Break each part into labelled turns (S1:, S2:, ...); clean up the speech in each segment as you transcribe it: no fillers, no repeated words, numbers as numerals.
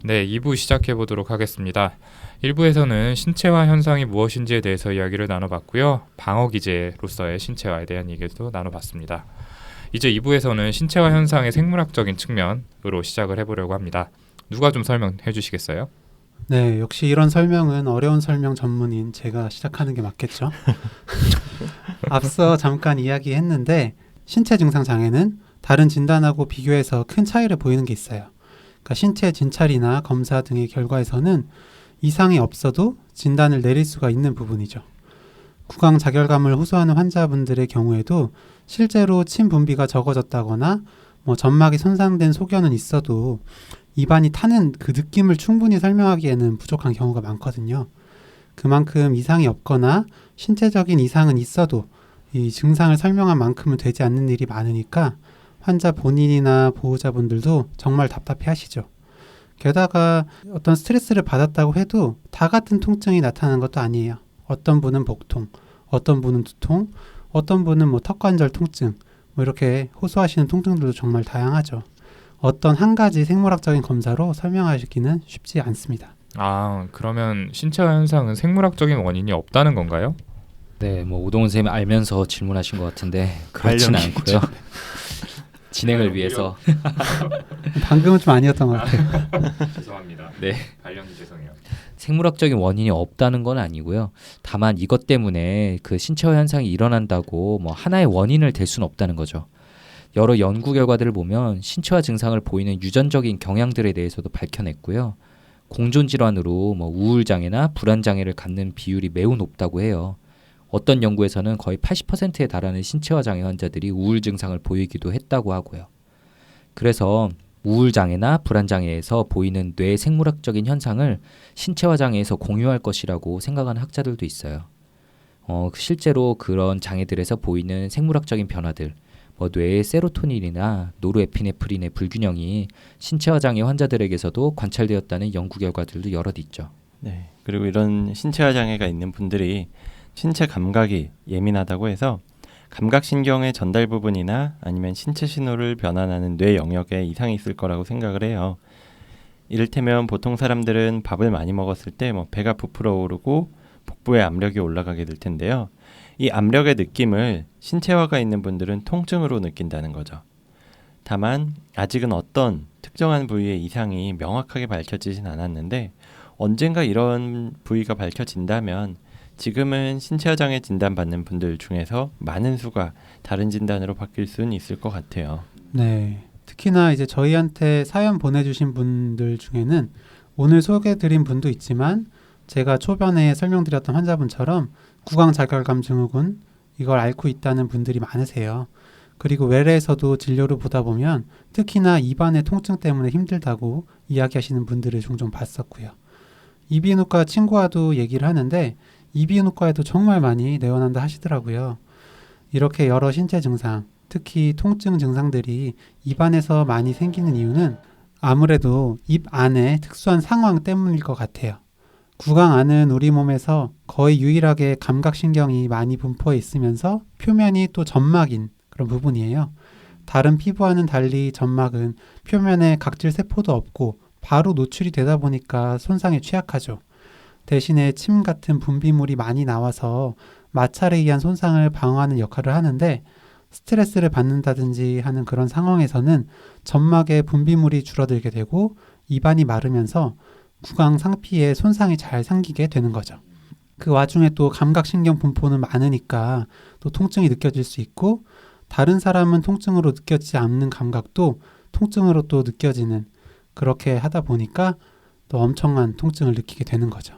S1: 네, 2부 시작해 보도록 하겠습니다. 1부에서는 신체화 현상이 무엇인지에 대해서 이야기를 나눠봤고요. 방어 기제로서의 신체화에 대한 얘기도 나눠봤습니다. 이제 2부에서는 신체화 현상의 생물학적인 측면으로 시작을 해보려고 합니다. 누가 좀 설명해 주시겠어요?
S2: 네, 역시 이런 설명은 어려운 설명 전문인 제가 시작하는 게 맞겠죠. 앞서 잠깐 이야기했는데 신체 증상 장애는 다른 진단하고 비교해서 큰 차이를 보이는 게 있어요. 그러니까 신체 진찰이나 검사 등의 결과에서는 이상이 없어도 진단을 내릴 수가 있는 부분이죠. 구강 자결감을 호소하는 환자분들의 경우에도 실제로 침 분비가 적어졌다거나 점막이 손상된 소견은 있어도 입안이 타는 그 느낌을 충분히 설명하기에는 부족한 경우가 많거든요. 그만큼 이상이 없거나 신체적인 이상은 있어도 이 증상을 설명한 만큼은 되지 않는 일이 많으니까 환자 본인이나 보호자분들도 정말 답답해 하시죠. 게다가 어떤 스트레스를 받았다고 해도 다 같은 통증이 나타나는 것도 아니에요. 어떤 분은 복통, 어떤 분은 두통, 어떤 분은 턱관절 통증, 이렇게 호소하시는 통증들도 정말 다양하죠. 어떤 한 가지 생물학적인 검사로 설명하기는 쉽지 않습니다.
S1: 아, 그러면 신체화 현상은 생물학적인 원인이 없다는 건가요?
S3: 네, 오동훈 선생님 알면서 질문하신 것 같은데 그렇지는 않고요. 진행을 위해서
S2: 방금은 좀 아니었던 것 같아요.
S1: 죄송합니다.
S3: 네,
S1: 발령이 죄송해요.
S3: 생물학적인 원인이 없다는 건 아니고요. 다만 이것 때문에 그 신체화 현상이 일어난다고 하나의 원인을 댈 수는 없다는 거죠. 여러 연구 결과들을 보면 신체화 증상을 보이는 유전적인 경향들에 대해서도 밝혀냈고요. 공존 질환으로 우울장애나 불안장애를 갖는 비율이 매우 높다고 해요. 어떤 연구에서는 거의 80%에 달하는 신체화 장애 환자들이 우울 증상을 보이기도 했다고 하고요. 그래서 우울장애나 불안장애에서 보이는 뇌 생물학적인 현상을 신체화 장애에서 공유할 것이라고 생각하는 학자들도 있어요. 실제로 그런 장애들에서 보이는 생물학적인 변화들, 뇌의 세로토닌이나 노르에피네프린의 불균형이 신체화 장애 환자들에게서도 관찰되었다는 연구 결과들도 여럿 있죠.
S4: 네, 그리고 이런 신체화 장애가 있는 분들이 신체 감각이 예민하다고 해서 감각신경의 전달 부분이나 아니면 신체 신호를 변환하는 뇌 영역에 이상이 있을 거라고 생각을 해요. 이를테면 보통 사람들은 밥을 많이 먹었을 때 배가 부풀어 오르고 복부에 압력이 올라가게 될 텐데요. 이 압력의 느낌을 신체화가 있는 분들은 통증으로 느낀다는 거죠. 다만 아직은 어떤 특정한 부위의 이상이 명확하게 밝혀지진 않았는데 언젠가 이런 부위가 밝혀진다면 지금은 신체화 장애 진단받는 분들 중에서 많은 수가 다른 진단으로 바뀔 수는 있을 것 같아요.
S2: 네, 특히나 이제 저희한테 사연 보내주신 분들 중에는 오늘 소개해드린 분도 있지만 제가 초반에 설명드렸던 환자분처럼 구강자결감 증후군 이걸 앓고 있다는 분들이 많으세요. 그리고 외래에서도 진료를 보다 보면 특히나 입안의 통증 때문에 힘들다고 이야기하시는 분들을 종종 봤었고요. 이비인후과 친구와도 얘기를 하는데 이비인후과에도 정말 많이 내원한다 하시더라고요. 이렇게 여러 신체 증상, 특히 통증 증상들이 입안에서 많이 생기는 이유는 아무래도 입 안의 특수한 상황 때문일 것 같아요. 구강 안은 우리 몸에서 거의 유일하게 감각신경이 많이 분포해 있으면서 표면이 또 점막인 그런 부분이에요. 다른 피부와는 달리 점막은 표면에 각질 세포도 없고 바로 노출이 되다 보니까 손상에 취약하죠. 대신에 침 같은 분비물이 많이 나와서 마찰에 의한 손상을 방어하는 역할을 하는데 스트레스를 받는다든지 하는 그런 상황에서는 점막의 분비물이 줄어들게 되고 입안이 마르면서 구강 상피에 손상이 잘 생기게 되는 거죠. 그 와중에 또 감각신경 분포는 많으니까 또 통증이 느껴질 수 있고 다른 사람은 통증으로 느껴지지 않는 감각도 통증으로 또 느껴지는 그렇게 하다 보니까 또 엄청난 통증을 느끼게 되는 거죠.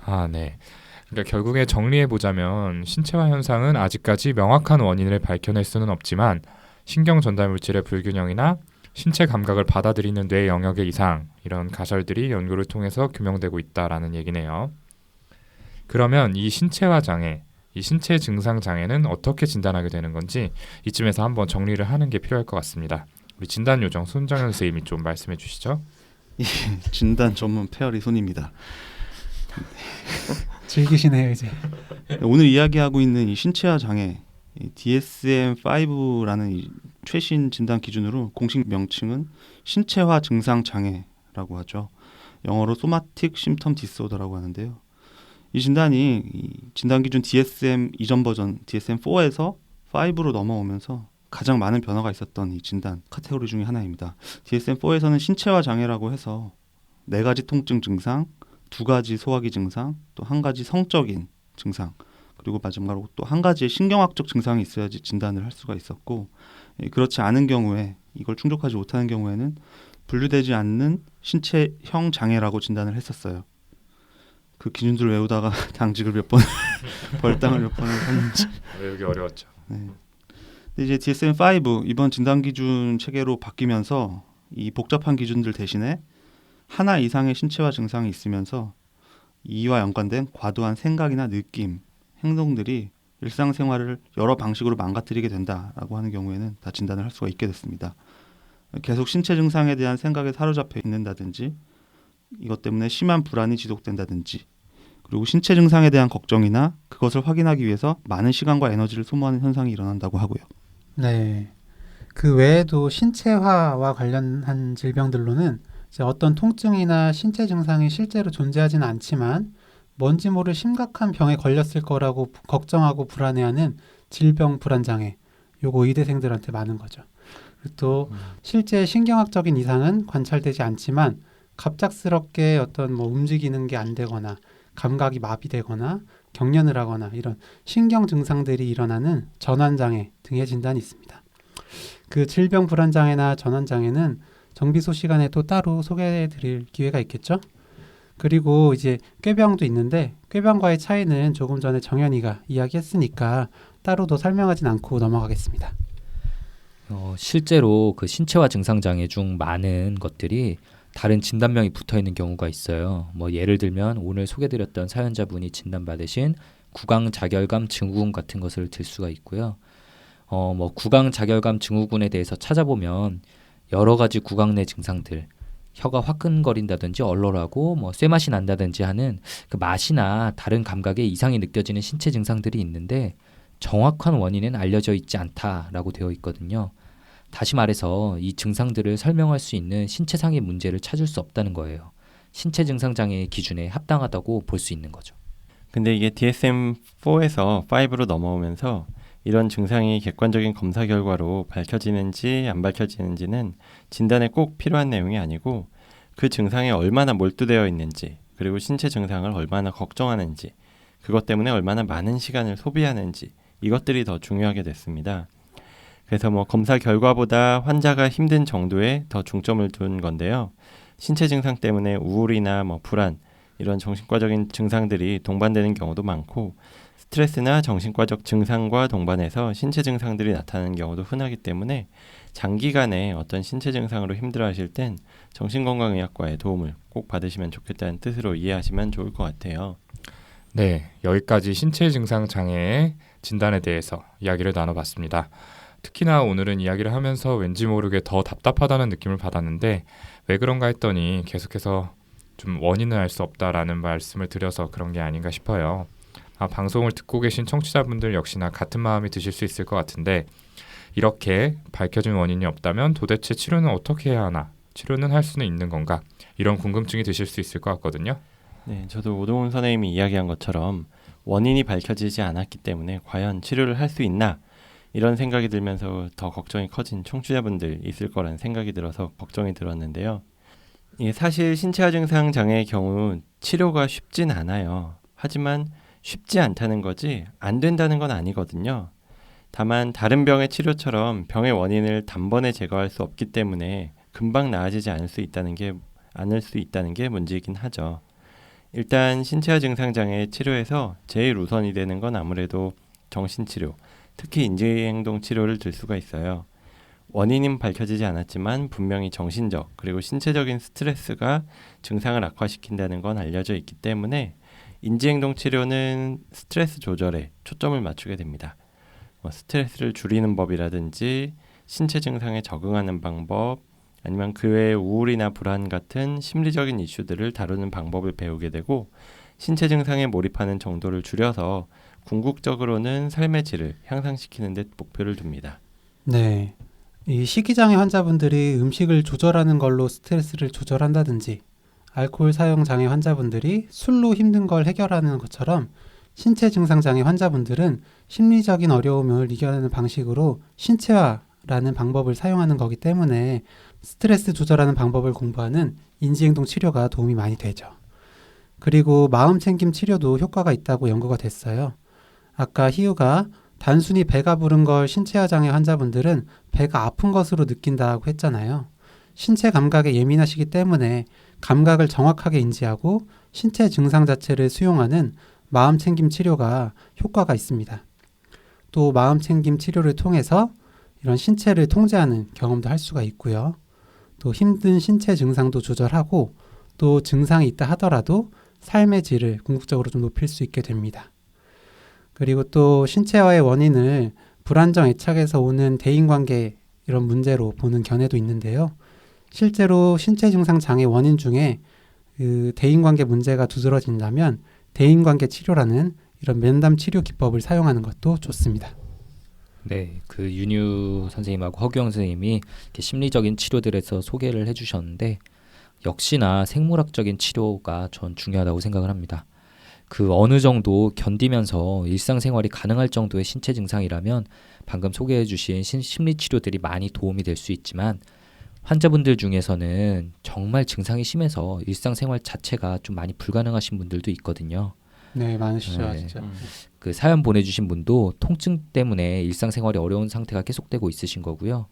S1: 아, 네. 그러니까 결국에 정리해보자면 신체화 현상은 아직까지 명확한 원인을 밝혀낼 수는 없지만 신경 전달 물질의 불균형이나 신체 감각을 받아들이는 뇌 영역의 이상 이런 가설들이 연구를 통해서 규명되고 있다라는 얘기네요. 그러면 이 신체화 장애, 이 신체 증상 장애는 어떻게 진단하게 되는 건지 이쯤에서 한번 정리를 하는 게 필요할 것 같습니다. 우리 진단 요정 손정현 선생님이 좀 말씀해 주시죠.
S5: 진단 전문 페어리 손입니다.
S2: 즐기시네요 이제.
S5: 오늘 이야기하고 있는 이 신체화 장애 DSM-5라는 이 최신 진단 기준으로 공식 명칭은 신체화 증상 장애로 진단이라고 하죠. 영어로 소마틱 심텀 디스오더라고 하는데요. 이 진단이 이 진단 기준 DSM 이전 버전 DSM-4에서 5로 넘어오면서 가장 많은 변화가 있었던 이 진단 카테고리 중에 하나입니다. DSM-4에서는 신체화 장애라고 해서 4가지 통증 증상, 2가지 소화기 증상, 또 1가지 성적인 증상, 그리고 마지막으로 또 1가지의 신경학적 증상이 있어야지 진단을 할 수가 있었고, 그렇지 않은 경우에 이걸 충족하지 못하는 경우에는 분류되지 않는 신체형 장애라고 진단을 했었어요. 그 기준들을 외우다가 당직을 몇 번 벌당을 몇 번을 했는지.
S1: 외우기 어려웠죠.
S5: 네. 근데 이제 DSM-5 이번 진단 기준 체계로 바뀌면서 이 복잡한 기준들 대신에 하나 이상의 신체화 증상이 있으면서 이와 연관된 과도한 생각이나 느낌, 행동들이 일상생활을 여러 방식으로 망가뜨리게 된다라고 하는 경우에는 다 진단을 할 수가 있게 됐습니다. 계속 신체 증상에 대한 생각에 사로잡혀 있는다든지, 이것 때문에 심한 불안이 지속된다든지, 그리고 신체 증상에 대한 걱정이나 그것을 확인하기 위해서 많은 시간과 에너지를 소모하는 현상이 일어난다고 하고요.
S2: 네. 그 외에도 신체화와 관련한 질병들로는 이제 어떤 통증이나 신체 증상이 실제로 존재하지는 않지만 뭔지 모를 심각한 병에 걸렸을 거라고 걱정하고 불안해하는 질병 불안장애. 요거 의대생들한테 많은 거죠. 그리고 또 실제 신경학적인 이상은 관찰되지 않지만 갑작스럽게 어떤 뭐 움직이는 게 안 되거나 감각이 마비되거나 경련을 하거나 이런 신경 증상들이 일어나는 전환장애 등의 진단이 있습니다. 그 질병 불안장애나 전환장애는 정비소 시간에 또 따로 소개해 드릴 기회가 있겠죠? 그리고 이제 꾀병도 있는데 꾀병과의 차이는 조금 전에 정현이가 이야기했으니까 따로 더 설명하진 않고 넘어가겠습니다.
S3: 실제로 그 신체화 증상 장애 중 많은 것들이 다른 진단명이 붙어 있는 경우가 있어요. 뭐 예를 들면 오늘 소개드렸던 사연자분이 진단받으신 구강자결감 증후군 같은 것을 들 수가 있고요. 뭐 구강자결감 증후군에 대해서 찾아보면 여러 가지 구강 내 증상들, 혀가 화끈거린다든지 얼얼하고 뭐 쇠맛이 난다든지 하는 그 맛이나 다른 감각에 이상이 느껴지는 신체 증상들이 있는데 정확한 원인은 알려져 있지 않다라고 되어 있거든요. 다시 말해서 이 증상들을 설명할 수 있는 신체상의 문제를 찾을 수 없다는 거예요. 신체 증상 장애의 기준에 합당하다고 볼 수 있는 거죠.
S4: 근데 이게 DSM-4에서 5로 넘어오면서 이런 증상이 객관적인 검사 결과로 밝혀지는지 안 밝혀지는지는 진단에 꼭 필요한 내용이 아니고 그 증상에 얼마나 몰두되어 있는지, 그리고 신체 증상을 얼마나 걱정하는지, 그것 때문에 얼마나 많은 시간을 소비하는지, 이것들이 더 중요하게 됐습니다. 그래서 뭐 검사 결과보다 환자가 힘든 정도에 더 중점을 둔 건데요. 신체 증상 때문에 우울이나 뭐 불안, 이런 정신과적인 증상들이 동반되는 경우도 많고, 스트레스나 정신과적 증상과 동반해서 신체 증상들이 나타나는 경우도 흔하기 때문에 장기간에 어떤 신체 증상으로 힘들어하실 땐 정신건강의학과의 도움을 꼭 받으시면 좋겠다는 뜻으로 이해하시면 좋을 것 같아요.
S1: 네, 여기까지 신체 증상 장애의 진단에 대해서 이야기를 나눠봤습니다. 특히나 오늘은 이야기를 하면서 왠지 모르게 더 답답하다는 느낌을 받았는데 왜 그런가 했더니 계속해서 좀 원인을 알 수 없다라는 말씀을 드려서 그런 게 아닌가 싶어요. 방송을 듣고 계신 청취자분들 역시나 같은 마음이 드실 수 있을 것 같은데 이렇게 밝혀진 원인이 없다면 도대체 치료는 어떻게 해야 하나? 치료는 할 수는 있는 건가? 이런 궁금증이 드실 수 있을 것 같거든요.
S4: 네, 저도 오동훈 선생님이 이야기한 것처럼 원인이 밝혀지지 않았기 때문에 과연 치료를 할 수 있나? 이런 생각이 들면서 더 걱정이 커진 청취자분들 있을 거라는 생각이 들어서 걱정이 들었는데요. 이게 사실 신체화 증상 장애의 경우 치료가 쉽진 않아요. 하지만 쉽지 않다는 거지 안 된다는 건 아니거든요. 다만 다른 병의 치료처럼 병의 원인을 단번에 제거할 수 없기 때문에 금방 나아지지 않을 수 있다는 게 문제이긴 하죠. 일단 신체화 증상 장애의 치료에서 제일 우선이 되는 건 아무래도 정신치료, 특히 인지행동 치료를 들 수가 있어요. 원인은 밝혀지지 않았지만 분명히 정신적 그리고 신체적인 스트레스가 증상을 악화시킨다는 건 알려져 있기 때문에 인지행동 치료는 스트레스 조절에 초점을 맞추게 됩니다. 스트레스를 줄이는 법이라든지 신체 증상에 적응하는 방법, 아니면 그 외에 우울이나 불안 같은 심리적인 이슈들을 다루는 방법을 배우게 되고 신체 증상에 몰입하는 정도를 줄여서 궁극적으로는 삶의 질을 향상시키는 데 목표를 둡니다.
S2: 네. 이 식이장애 환자분들이 음식을 조절하는 걸로 스트레스를 조절한다든지 알코올 사용 장애 환자분들이 술로 힘든 걸 해결하는 것처럼 신체 증상 장애 환자분들은 심리적인 어려움을 이겨내는 방식으로 신체화라는 방법을 사용하는 거기 때문에 스트레스 조절하는 방법을 공부하는 인지행동 치료가 도움이 많이 되죠. 그리고 마음 챙김 치료도 효과가 있다고 연구가 됐어요. 아까 희우가 단순히 배가 부른 걸 신체화 장애 환자분들은 배가 아픈 것으로 느낀다고 했잖아요. 신체 감각에 예민하시기 때문에 감각을 정확하게 인지하고 신체 증상 자체를 수용하는 마음 챙김 치료가 효과가 있습니다. 또 마음 챙김 치료를 통해서 이런 신체를 통제하는 경험도 할 수가 있고요. 또 힘든 신체 증상도 조절하고 또 증상이 있다 하더라도 삶의 질을 궁극적으로 좀 높일 수 있게 됩니다. 그리고 또 신체화의 원인을 불안정 애착에서 오는 대인관계 이런 문제로 보는 견해도 있는데요. 실제로 신체 증상 장애 원인 중에 그 대인관계 문제가 두드러진다면 대인관계 치료라는 이런 면담 치료 기법을 사용하는 것도 좋습니다.
S3: 네, 그 윤유 선생님하고 허규영 선생님이 이렇게 심리적인 치료들에서 소개를 해주셨는데 역시나 생물학적인 치료가 전 중요하다고 생각을 합니다. 그 어느 정도 견디면서 일상생활이 가능할 정도의 신체 증상이라면 방금 소개해주신 심리 치료들이 많이 도움이 될 수 있지만 환자분들 중에서는 정말 증상이 심해서 일상생활 자체가 좀 많이 불가능하신 분들도 있거든요.
S2: 네, 많으시죠,
S3: 네.
S2: 진짜.
S3: 그 사연 보내주신 분도 통증 때문에 일상생활이 어려운 상태가 계속되고 있으신 거고요.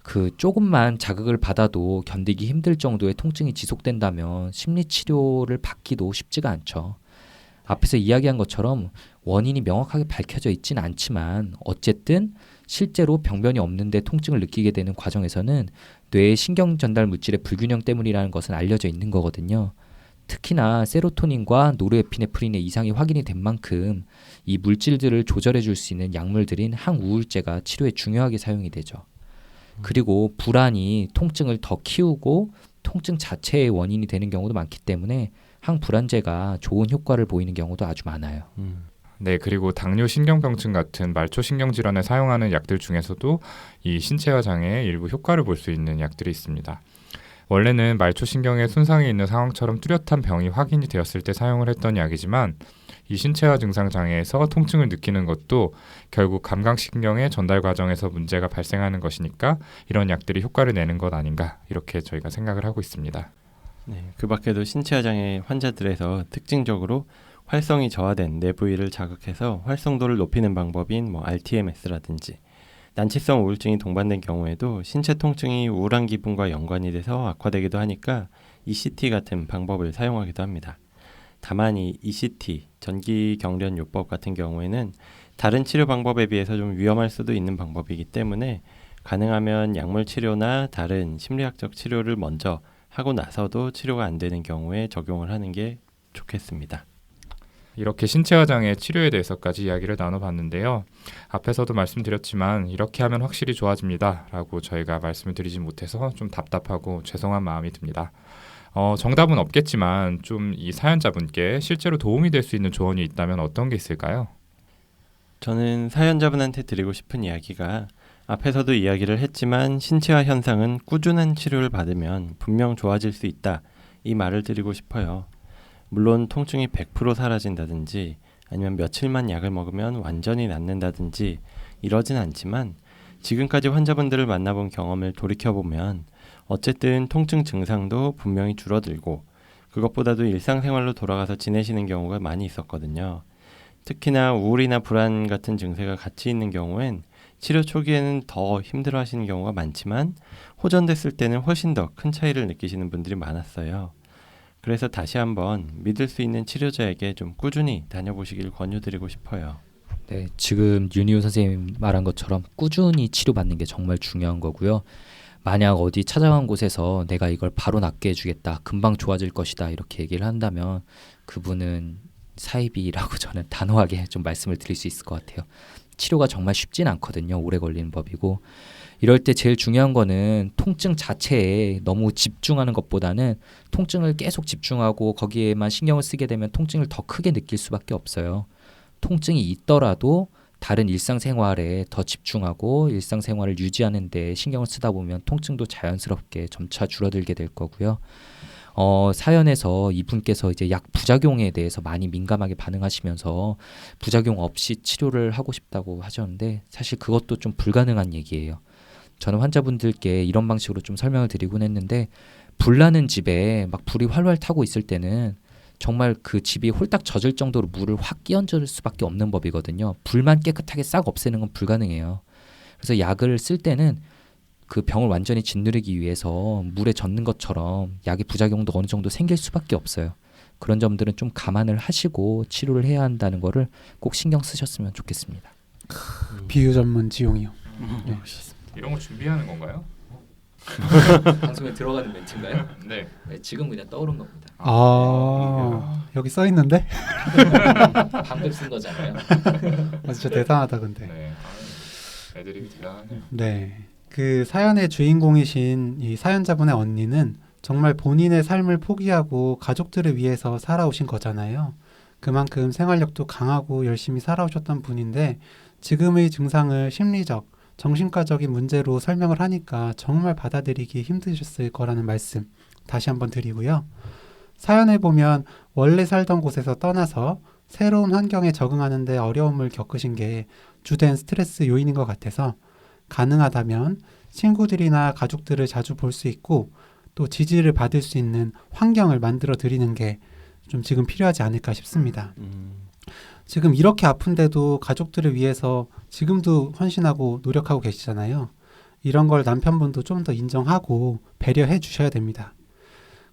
S3: 그 조금만 자극을 받아도 견디기 힘들 정도의 통증이 지속된다면 심리 치료를 받기도 쉽지가 않죠. 앞에서 이야기한 것처럼 원인이 명확하게 밝혀져 있진 않지만 어쨌든 실제로 병변이 없는데 통증을 느끼게 되는 과정에서는 뇌의 신경 전달 물질의 불균형 때문이라는 것은 알려져 있는 거거든요. 특히나 세로토닌과 노르에피네프린의 이상이 확인이 된 만큼 이 물질들을 조절해 줄 수 있는 약물들인 항우울제가 치료에 중요하게 사용이 되죠. 그리고 불안이 통증을 더 키우고 통증 자체의 원인이 되는 경우도 많기 때문에 항불안제가 좋은 효과를 보이는 경우도 아주 많아요.
S1: 네, 그리고 당뇨 신경병증 같은 말초신경 질환에 사용하는 약들 중에서도 이 신체화 장애의 일부 효과를 볼 수 있는 약들이 있습니다. 원래는 말초신경에 손상이 있는 상황처럼 뚜렷한 병이 확인이 되었을 때 사용을 했던 약이지만 이 신체화 증상 장애에서 통증을 느끼는 것도 결국 감각신경의 전달 과정에서 문제가 발생하는 것이니까 이런 약들이 효과를 내는 것 아닌가 이렇게 저희가 생각을 하고 있습니다.
S4: 네, 그 밖에도 신체화 장애 환자들에서 특징적으로 활성이 저하된 뇌 부위를 자극해서 활성도를 높이는 방법인 RTMS라든지 난치성 우울증이 동반된 경우에도 신체 통증이 우울한 기분과 연관이 돼서 악화되기도 하니까 ECT 같은 방법을 사용하기도 합니다. 다만 이 ECT, 전기경련요법 같은 경우에는 다른 치료 방법에 비해서 좀 위험할 수도 있는 방법이기 때문에 가능하면 약물 치료나 다른 심리학적 치료를 먼저 하고 나서도 치료가 안 되는 경우에 적용을 하는 게 좋겠습니다.
S1: 이렇게 신체화 장애 치료에 대해서까지 이야기를 나눠봤는데요. 앞에서도 말씀드렸지만 이렇게 하면 확실히 좋아집니다 라고 저희가 말씀을 드리지 못해서 좀 답답하고 죄송한 마음이 듭니다. 정답은 없겠지만 좀 이 사연자분께 실제로 도움이 될 수 있는 조언이 있다면 어떤 게 있을까요?
S4: 저는 사연자분한테 드리고 싶은 이야기가 앞에서도 이야기를 했지만 신체화 현상은 꾸준한 치료를 받으면 분명 좋아질 수 있다. 이 말을 드리고 싶어요. 물론 통증이 100% 사라진다든지 아니면 며칠만 약을 먹으면 완전히 낫는다든지 이러진 않지만 지금까지 환자분들을 만나본 경험을 돌이켜보면 어쨌든 통증 증상도 분명히 줄어들고 그것보다도 일상생활로 돌아가서 지내시는 경우가 많이 있었거든요. 특히나 우울이나 불안 같은 증세가 같이 있는 경우엔 치료 초기에는 더 힘들어 하시는 경우가 많지만 호전됐을 때는 훨씬 더 큰 차이를 느끼시는 분들이 많았어요. 그래서 다시 한번 믿을 수 있는 치료자에게 좀 꾸준히 다녀보시길 권유드리고 싶어요.
S3: 네, 지금 윤희우 선생님 말한 것처럼 꾸준히 치료받는 게 정말 중요한 거고요. 만약 어디 찾아간 곳에서 내가 이걸 바로 낫게 해주겠다, 금방 좋아질 것이다 이렇게 얘기를 한다면 그분은 사이비라고 저는 단호하게 좀 말씀을 드릴 수 있을 것 같아요. 치료가 정말 쉽진 않거든요. 오래 걸리는 법이고 이럴 때 제일 중요한 거는 통증 자체에 너무 집중하는 것보다는 통증을 계속 집중하고 거기에만 신경을 쓰게 되면 통증을 더 크게 느낄 수밖에 없어요. 통증이 있더라도 다른 일상생활에 더 집중하고 일상생활을 유지하는 데 신경을 쓰다 보면 통증도 자연스럽게 점차 줄어들게 될 거고요. 사연에서 이분께서 이제 약 부작용에 대해서 많이 민감하게 반응하시면서 부작용 없이 치료를 하고 싶다고 하셨는데 사실 그것도 좀 불가능한 얘기예요. 저는 환자분들께 이런 방식으로 좀 설명을 드리곤 했는데 불나는 집에 막 불이 활활 타고 있을 때는 정말 그 집이 홀딱 젖을 정도로 물을 확 끼얹을 수밖에 없는 법이거든요. 불만 깨끗하게 싹 없애는 건 불가능해요. 그래서 약을 쓸 때는 그 병을 완전히 짓누르기 위해서 물에 젖는 것처럼 약의 부작용도 어느 정도 생길 수밖에 없어요. 그런 점들은 좀 감안을 하시고 치료를 해야 한다는 거를 꼭 신경 쓰셨으면 좋겠습니다.
S2: 비유 전문 지용이요. 네.
S1: 이런 거 준비하는 건가요?
S3: 방송에 들어가는 멘트인가요?
S1: 네.
S3: 네, 지금 그냥 떠오른 겁니다.
S2: 여기 써 있는데?
S3: 방금 쓴 거잖아요.
S2: 진짜 대단하다 근데.
S1: 네. 애드립이 대단하네요.
S2: 네. 그 사연의 주인공이신 이 사연자분의 언니는 정말 본인의 삶을 포기하고 가족들을 위해서 살아오신 거잖아요. 그만큼 생활력도 강하고 열심히 살아오셨던 분인데 지금의 증상을 심리적, 정신과적인 문제로 설명을 하니까 정말 받아들이기 힘드셨을 거라는 말씀 다시 한번 드리고요. 사연을 보면 원래 살던 곳에서 떠나서 새로운 환경에 적응하는 데 어려움을 겪으신 게 주된 스트레스 요인인 것 같아서 가능하다면 친구들이나 가족들을 자주 볼 수 있고 또 지지를 받을 수 있는 환경을 만들어 드리는 게 좀 지금 필요하지 않을까 싶습니다. 지금 이렇게 아픈데도 가족들을 위해서 지금도 헌신하고 노력하고 계시잖아요. 이런 걸 남편분도 좀 더 인정하고 배려해 주셔야 됩니다.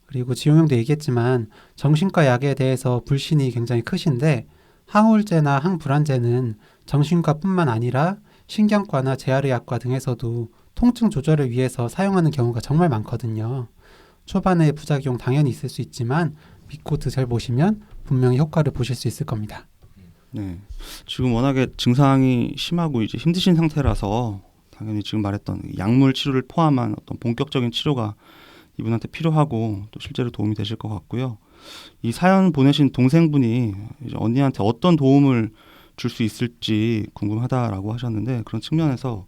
S2: 그리고 지용 형도 얘기했지만 정신과 약에 대해서 불신이 굉장히 크신데 항우울제나 항불안제는 정신과뿐만 아니라 신경과나 재활의학과 등에서도 통증 조절을 위해서 사용하는 경우가 정말 많거든요. 초반에 부작용 당연히 있을 수 있지만 믿고 잘 보시면 분명히 효과를 보실 수 있을 겁니다.
S5: 네. 지금 워낙에 증상이 심하고 이제 힘드신 상태라서 당연히 지금 말했던 약물 치료를 포함한 어떤 본격적인 치료가 이분한테 필요하고 또 실제로 도움이 되실 것 같고요. 이 사연 보내신 동생분이 이제 언니한테 어떤 도움을 줄 수 있을지 궁금하다라고 하셨는데 그런 측면에서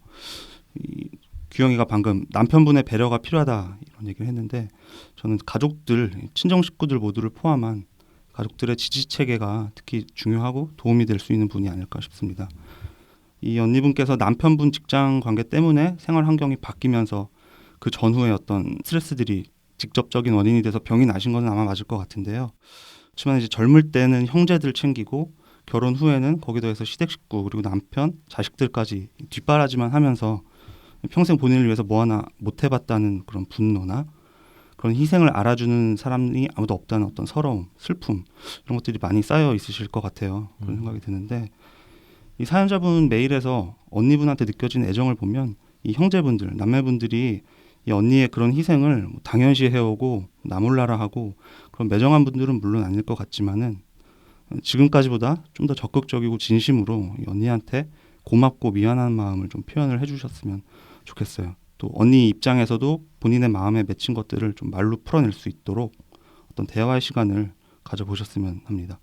S5: 이 규영이가 방금 남편분의 배려가 필요하다 이런 얘기를 했는데 저는 가족들, 친정 식구들 모두를 포함한 가족들의 지지 체계가 특히 중요하고 도움이 될 수 있는 분이 아닐까 싶습니다. 이 언니분께서 남편분 직장 관계 때문에 생활 환경이 바뀌면서 그 전후에 어떤 스트레스들이 직접적인 원인이 돼서 병이 나신 건 아마 맞을 것 같은데요. 그렇지만 이제 젊을 때는 형제들 챙기고 결혼 후에는 거기에 더해서 시댁 식구 그리고 남편, 자식들까지 뒷바라지만 하면서 평생 본인을 위해서 뭐 하나 못 해봤다는 그런 분노나 그런 희생을 알아주는 사람이 아무도 없다는 어떤 서러움, 슬픔 이런 것들이 많이 쌓여 있으실 것 같아요. 그런 생각이 드는데 이 사연자분 메일에서 언니분한테 느껴진 애정을 보면 이 형제분들, 남매분들이 이 언니의 그런 희생을 당연시해오고 나몰라라 하고 그런 매정한 분들은 물론 아닐 것 같지만은 지금까지보다 좀 더 적극적이고 진심으로 이 언니한테 고맙고 미안한 마음을 좀 표현을 해주셨으면 좋겠어요. 또 언니 입장에서도 본인의 마음에 맺힌 것들을 좀 말로 풀어낼 수 있도록 어떤 대화의 시간을 가져보셨으면 합니다.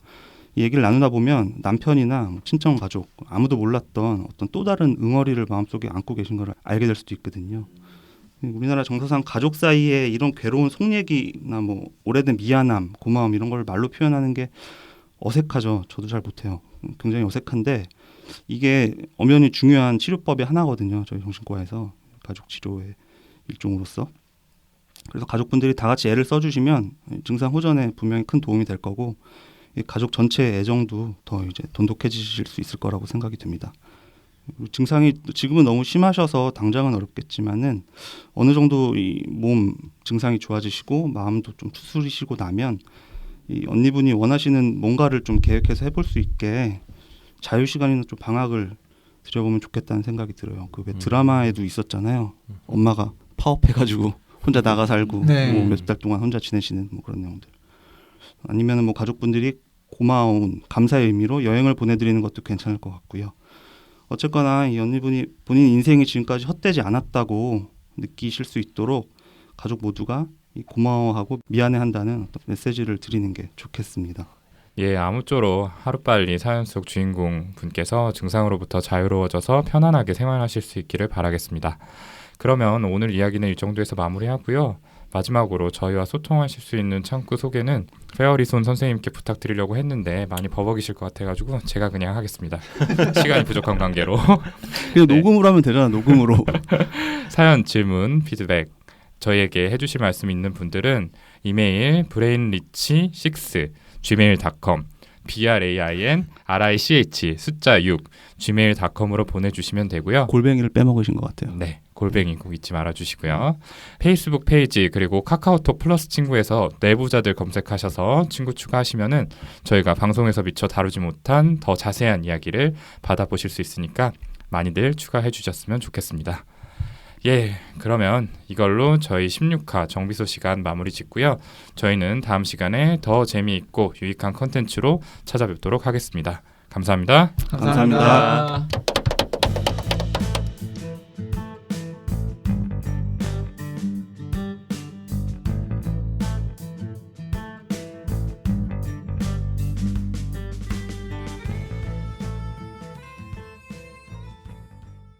S5: 이 얘기를 나누다 보면 남편이나 친정 가족 아무도 몰랐던 어떤 또 다른 응어리를 마음속에 안고 계신 걸 알게 될 수도 있거든요. 우리나라 정서상 가족 사이에 이런 괴로운 속 얘기나 뭐 오래된 미안함, 고마움 이런 걸 말로 표현하는 게 어색하죠. 저도 잘 못해요. 굉장히 어색한데 이게 엄연히 중요한 치료법의 하나거든요. 저희 정신과에서 가족 치료의 일종으로서. 그래서 가족분들이 다 같이 애를 써주시면 증상 호전에 분명히 큰 도움이 될 거고 이 가족 전체의 애정도 더 이제 돈독해지실 수 있을 거라고 생각이 듭니다. 증상이 지금은 너무 심하셔서 당장은 어렵겠지만은 어느 정도 이 몸 증상이 좋아지시고 마음도 좀 추스리시고 나면 이 언니분이 원하시는 뭔가를 좀 계획해서 해볼 수 있게 자유 시간이나 좀 방학을 들여보면 좋겠다는 생각이 들어요. 그 왜 드라마에도 있었잖아요. 엄마가 파업해가지고 혼자 나가 살고
S2: 네.
S5: 뭐 몇 달 동안 혼자 지내시는 뭐 그런 내용들. 아니면은 뭐 가족분들이 고마운 감사의 의미로 여행을 보내드리는 것도 괜찮을 것 같고요. 어쨌거나 이 언니분이 본인 인생이 지금까지 헛되지 않았다고 느끼실 수 있도록 가족 모두가 이 고마워하고 미안해한다는 어떤 메시지를 드리는 게 좋겠습니다.
S1: 예, 아무쪼록 하루빨리 사연 속 주인공 분께서 증상으로부터 자유로워져서 편안하게 생활하실 수 있기를 바라겠습니다. 그러면 오늘 이야기는 이 정도에서 마무리하고요. 마지막으로 저희와 소통하실 수 있는 창구 소개는 페어리손 선생님께 부탁드리려고 했는데 많이 버벅이실 것 같아가지고 제가 그냥 하겠습니다. 시간이 부족한 관계로.
S5: 그냥
S1: 네.
S5: 녹음으로 하면 되잖아. 녹음으로.
S1: 사연, 질문, 피드백 저희에게 해주실 말씀 있는 분들은 이메일 brainrich6 brainrich 숫자 6 gmail.com으로 보내주시면 되고요.
S5: 골뱅이를 빼먹으신 것 같아요.
S1: 네, 골뱅이 꼭 잊지 말아주시고요. 페이스북 페이지 그리고 카카오톡 플러스 친구에서 내부자들 검색하셔서 친구 추가하시면은 저희가 방송에서 미처 다루지 못한 더 자세한 이야기를 받아보실 수 있으니까 많이들 추가해 주셨으면 좋겠습니다. 예, 그러면 이걸로 저희 16화 정비소 시간 마무리 짓고요. 저희는 다음 시간에 더 재미있고 유익한 컨텐츠로 찾아뵙도록 하겠습니다. 감사합니다.
S5: 감사합니다.